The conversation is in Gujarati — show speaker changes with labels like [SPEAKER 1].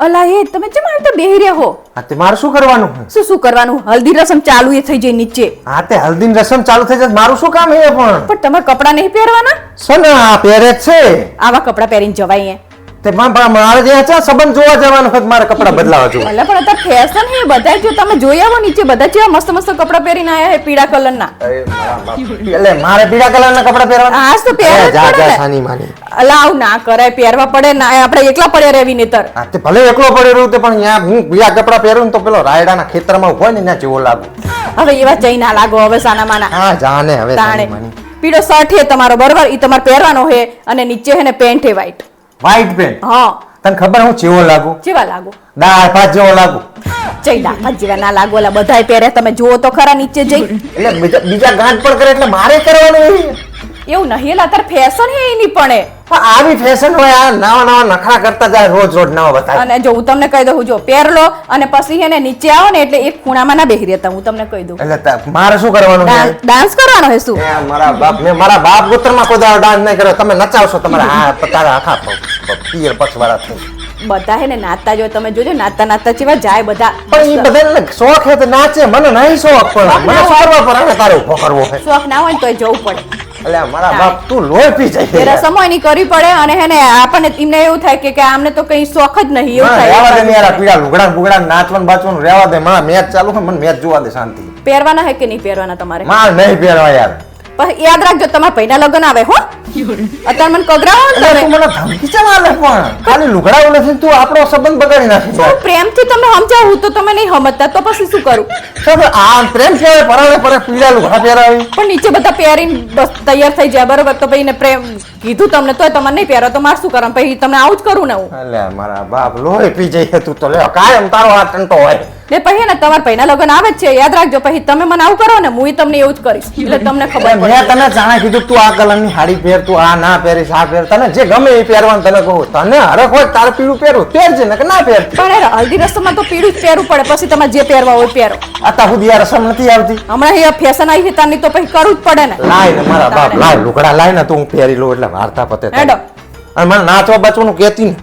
[SPEAKER 1] અલા એ તમે કેમ આવી તો બેહી રહ્યા હો?
[SPEAKER 2] હા તે મારે શું કરવાનું?
[SPEAKER 1] શું કરવાનું? હલ્દી રસમ ચાલુ એ થઈ જાય નીચે.
[SPEAKER 2] હા તે હલ્દીની રસમ ચાલુ થઈ જાય મારું શું કામ એ પણ
[SPEAKER 1] તમારે કપડા નહીં પહેરવાના?
[SPEAKER 2] સના પહેરે જ છે.
[SPEAKER 1] આવા કપડા પહેરીને જવાય એ?
[SPEAKER 2] તે મારે જે છે સંબંધ જોવા જવાનું છે મારે કપડા બદલાવા જોઈએ.
[SPEAKER 1] અલા પણ અત્યારે ફેશન હે બધા જો તમે જોઈ આવો નીચે બધા જેવા મસ્ત મસ્ત કપડા પહેરીને આયા હે પીળા કલરના.
[SPEAKER 2] એટલે મારે પીળા કલરના કપડા પહેરવાના?
[SPEAKER 1] આજ તો પહેરવા જ
[SPEAKER 2] જા
[SPEAKER 1] પડે
[SPEAKER 2] જા
[SPEAKER 1] ને.
[SPEAKER 2] સાની માની.
[SPEAKER 1] અલા આવું ના કરાય, પહેરવા પડે ના, આપણે એકલા પડ્યા રહેવી નેતર.
[SPEAKER 2] હા તે ભલે એકલો પડે રહ્યું તે પણ ત્યાં હું બીજા કપડા પહેરું ને તો પેલો રાયડાના ખેતરમાં ઉભો ને ત્યાં જેવો લાગુ.
[SPEAKER 1] હવે એવા જઈ ના લાગો હવે સાના માના.
[SPEAKER 2] હા જાને હવે
[SPEAKER 1] તાણે
[SPEAKER 2] સાની માની.
[SPEAKER 1] પીળો શર્ટ હે તમારો બરોબર, ઈ તમારે પહેરવાનો હે અને નીચે હે ને પેન્ટ હે વ્હાઈટ.
[SPEAKER 2] White pant?
[SPEAKER 1] હા.
[SPEAKER 2] તને ખબર હું જેવો લાગુ?
[SPEAKER 1] કેવા લાગો?
[SPEAKER 2] દાળ ભાત જેવો લાગુ.
[SPEAKER 1] જઈ દાખલા જેવા ના લાગો, ઓલા બધાય પહેરે, તમે જુઓ તો ખરા નીચે જઈ.
[SPEAKER 2] એટલે બીજા ગાંઠ પણ કરે એટલે મારે કરવાનું
[SPEAKER 1] એવું નહીં, એલા તાર ફેશન હે એની પણ.
[SPEAKER 2] આવી ફેશન હોય આ નવા નખરા કરતા જાય રોજ નવા બતાવે.
[SPEAKER 1] અને જો હું તમને કહી દઉં, જો પહેર લો અને પછી હે ને નીચે આવો ને એટલે એક ખૂણામાં ના બેહી રહેતા, હું તમને કહી દઉં.
[SPEAKER 2] એટલે મારે શું કરવાનું?
[SPEAKER 1] ડાન્સ કરવાનો હે શું?
[SPEAKER 2] મારા બાપ પુત્રમાં કોઈ ડાન્સ નહીં કર્યો, તમે નચાવશો તમારા હા તારા આખા પિયર પક્ષવાળા થઈ.
[SPEAKER 1] બધા હે ને નાચતા જો તમે જોજો, નાચતા નાચતા જેવા જાય બધા.
[SPEAKER 2] પણ એ બધાને શોખ હે તો નાચે, મને નહીં શોખ પણ મને શું કરવા પર આવે તારે ઉભો કરવો છે.
[SPEAKER 1] શોખ ના હોય ને તોય જવું પડે.
[SPEAKER 2] એટલે મારા બાપ તું લોહી પી જાય.
[SPEAKER 1] એ રસમો એની કરવી પડે અને હે ને આપણને એમને એવું થાય કે આમને તો કઈ શોખ જ નહીં એવું થાય.
[SPEAKER 2] રહેવા દે યાર, પીડા લુગડા બુગડા નાચવાનું બાચવાનું રહેવા દે. મારા મેચ ચાલુ છે, મને મેચ જોવા દે શાંતિ.
[SPEAKER 1] પહેરવાના હે કે નહીં પહેરવાના તમારે?
[SPEAKER 2] માર નહીં પહેરવા યાર.
[SPEAKER 1] પણ યાદ રાખજો તમારા ભાઈના લગ્ન આવે હો. અત્યારે મને કગરાવો ને
[SPEAKER 2] તું
[SPEAKER 1] તમે.
[SPEAKER 2] મને ધમકી ચમ આલે પણ? ખાલી લુગડાઓ નથી તું આપણો સંબંધ બગાડી નાખી.
[SPEAKER 1] હું પ્રેમથી તમને સમજાવું તો તમે નહીં સમજતા, તો પછી શું કરું?
[SPEAKER 2] આ પ્રેમ કહેવાય? પરાણે પરે પીળા લુગડા પહેરાવી.
[SPEAKER 1] પણ નીચે બધા પહેરીને બસ તૈયાર થઈ જાય બરોબર, તો ભાઈ ને પ્રેમ કીધું તમને તોય તમારે નહીં પહેરો તો મારે શું કરવાનું? પછી તમને આવું જ કરું ને હું.
[SPEAKER 2] અલ્યા મારા બાપ લોહી પી જાય તું તો. લે કાયમ તારો આ ટંટો હોય.
[SPEAKER 1] ને પછી ને તમારા ભાઈના લગ્ન આવે જ છે, યાદ રાખજો. પછી તમે મને આવું કરો ને હું તમને એવું જ કરીશ, એટલે તમને ખબર પડે.
[SPEAKER 2] મેં તને જાણે કીધું તું આ કલરની સાડી પહેર, તું આ ના પહેરીશ, આ પહેર. તને જે ગમે એ પહેરવાનું તને કહું. તને હરખ હોય તારે પીળું પહેરવું પહેરજે ને કે ના પહેર.
[SPEAKER 1] પણ એ હલ્દી રસમમાં તો પીળું જ પહેરવું પડે, પછી તમારે જે પહેરવા હોય પહેરો.
[SPEAKER 2] અત્યાર સુધી આ રસમ નથી આવતી.
[SPEAKER 1] હમણાં એ ફેશન આવી છે તારની તો પછી કરવું જ પડે ને.
[SPEAKER 2] લાય ને મારા બાપ લાય લુગડા લાય ને તું હું પહેરી લઉં એટલે વાર્તા પતે.
[SPEAKER 1] હેડો.
[SPEAKER 2] અને મને નાચવા બચવાનું કહેતી ને